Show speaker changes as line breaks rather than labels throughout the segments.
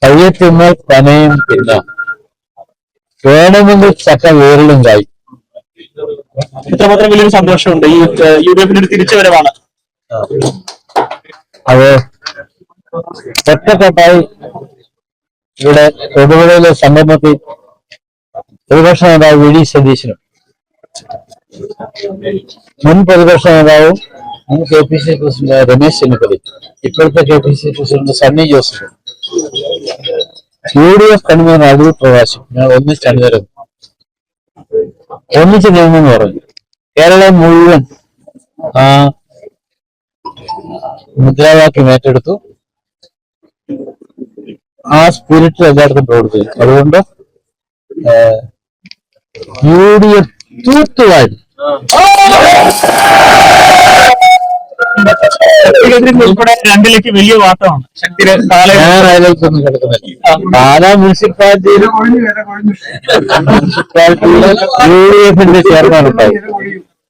പയ്യെ തിന്നാൽ പനയും തിന്നാം, വേണമെങ്കിൽ ചക്ക വേറിലും കായി.
ഇത്രമാത്രം വലിയൊരു സന്തോഷമുണ്ട്. ഈ UDF-ന്റെ ഒരു തിരിച്ചുവരവാണ്.
അത് ഒറ്റക്കെട്ടായി ഇവിടെ തൊടുപുഴയിലെ സംഗമത്തിൽ പ്രതിപക്ഷ നേതാവ് വി ഡി സതീശനും മുൻ പ്രതിപക്ഷ നേതാവും മുൻ KPCC പ്രസിഡന്റ് രമേശ് ചെന്നിത്തലയും ഇപ്പോഴത്തെ KPCC പ്രസിഡന്റ് സണ്ണി ജോസഫും UDF കൺവീനർ അടൂർ പ്രകാശും ഞങ്ങൾ ഒന്നിച്ച് അണിനിരന്നു, ഒന്നിച്ച് നീങ്ങുമെന്ന് പറഞ്ഞു. കേരളം മുഴുവൻ ആ മുദ്രാവാക്യം ഏറ്റെടുത്തു. ആ സ്പിരിറ്റിൽ എല്ലായിടത്തും പ്രവർത്തിക്കും. അതുകൊണ്ട് UDF തൂത്തുവാരി
ഉൾപ്പെടെ 2ലേക്ക് വലിയ വാട്ടമാണ്.
ഞാൻ അതിലേക്കൊന്നും കിടക്കുന്നില്ല. പാലാ മുനിസിപ്പാലിറ്റിയിലും UDF-ന്റെ ചെയർമാൻ ഉണ്ടാവും,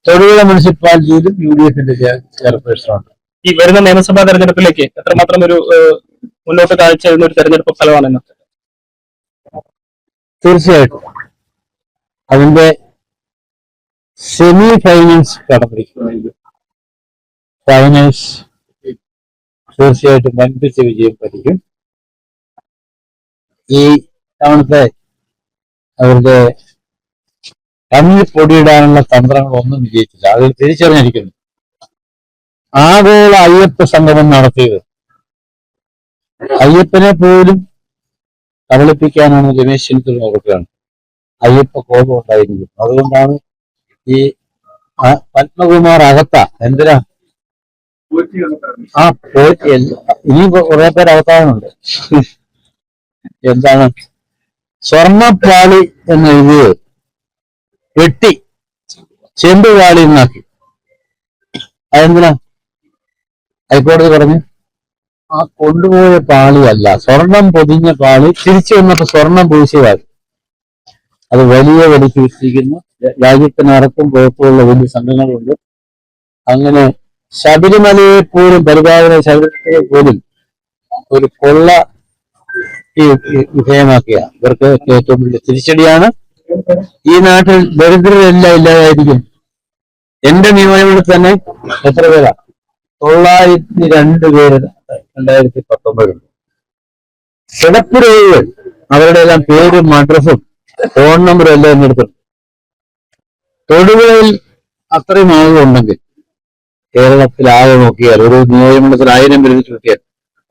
തൊടുപുഴ മുനിസിപ്പാലിറ്റിയിലും UDF-ന്റെ ചെയർപേഴ്സണുണ്ട്.
ഈ വരുന്ന നിയമസഭാ തെരഞ്ഞെടുപ്പിലേക്ക് എത്രമാത്രം ഒരു മുന്നോട്ട് കാഴ്ച ഒരു തെരഞ്ഞെടുപ്പ് ഫലമാണെന്ന്?
തീർച്ചയായിട്ടും അതിന്റെ സെമി ഫൈനൽസ് കടന്നിരിക്കുന്നു. ഫൈനൽസ് തീർച്ചയായിട്ടും വൻപിച്ച വിജയം പറ്റിക്കും. ഈ തവണത്തെ അവരുടെ കണ്ണിൽ പൊടിയിടാനുള്ള തന്ത്രങ്ങളൊന്നും വിജയിച്ചില്ല. അതിൽ തിരിച്ചറിഞ്ഞിരിക്കുന്നു. ആഗോള അയ്യപ്പ സംഗമം നടത്തിയത് അയ്യപ്പനെ പോലും കബളിപ്പിക്കാനാണ് രമേശ് ചെന്നിത്തല നോക്കുകയാണ്. അയ്യപ്പ കോപം ഉണ്ടായിരിക്കും. അതുകൊണ്ടാണ് ഈ പത്മകുമാർ അകത്ത എന്തിനാ ഇനി കുറെ പേര് അകത്താവുന്നുണ്ട്. എന്താണ് സ്വർണ്ണപ്പാളി എന്നെഴുതിയത് വെട്ടി ചെമ്പുപാളി എന്നാക്കി. അതെന്തിനാ ഹൈക്കോടതി പറഞ്ഞു ആ കൊണ്ടുപോയ പാളിയല്ല, സ്വർണം പൊതിഞ്ഞ പാളി തിരിച്ചു വന്നപ്പോ സ്വർണം പൂശിയതായി. അത് വലിയ വിലയ്ക്ക് വിറ്റിരിക്കുന്നു. രാജ്യത്തിനടക്കം പുറത്തുള്ള വലിയ സംഘങ്ങളുണ്ട്. അങ്ങനെ ശബരിമലയെ പോലും പരിപാലന ശബരിമലയെ പോലും ഒരു കൊള്ള വിധേയമാക്കിയ ഇവർക്ക് ഏറ്റവും വലിയ തിരിച്ചടിയാണ്. ഈ നാട്ടിൽ ദരിദ്രരെല്ലാം ഇല്ലാതായിരിക്കും. എന്റെ നിയമനങ്ങളിൽ തന്നെ എത്ര പേരാ? 902 പേര് 2019 കിടപ്പ് രോഗികൾ, അവരുടെ എല്ലാം പേരും അഡ്രസ്സും ഫോൺ നമ്പറും എല്ലാം എന്നെടുത്തു. തൊടുപുഴയിൽ അത്രയും ആളുകളുണ്ടെങ്കിൽ കേരളത്തിലാകെ നോക്കിയാൽ ഒരു നിയോജകമണ്ഡലത്തിൽ 1000 പേര് കിട്ടിയാൽ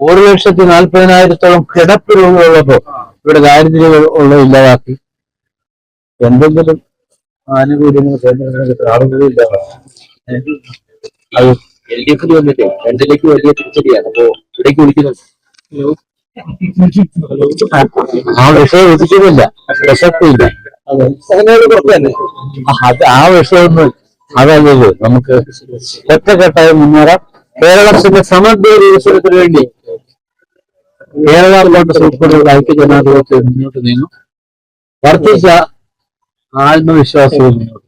1,40,000-ഓളം കിടപ്പ് രോഗികളുള്ളപ്പോ ഇവിടെ ദാരിദ്ര്യം ഉള്ള ഇല്ലാതാക്കി എന്തെങ്കിലും ആനുകൂല്യങ്ങൾ കേന്ദ്രത്തിന് ആളുകളും ഇല്ലാതാക്കി. അത് LDF വന്നിട്ട് 2ലേക്ക് വലിയ തിരിച്ചടിയാണ്. അപ്പോ ഇവിടേക്ക് വിളിക്കുന്നത് ആ വിഷയം ഒതുക്കുന്നില്ല, പ്രസക്തിയില്ല. അത് ആ വിഷയമൊന്നും അതല്ലല്ലോ. നമുക്ക് ഒറ്റക്കെട്ടായി മുന്നേറാം. കേരളത്തിന്റെ സമഗ്ര വികസനത്തിന് വേണ്ടി കേരള കോൺഗ്രസ് ഉൾപ്പെടെയുള്ള ഐക്യജനാധിപത്യം മുന്നോട്ട് നീങ്ങും. വർദ്ധിച്ച ആത്മവിശ്വാസവും മുന്നോട്ട്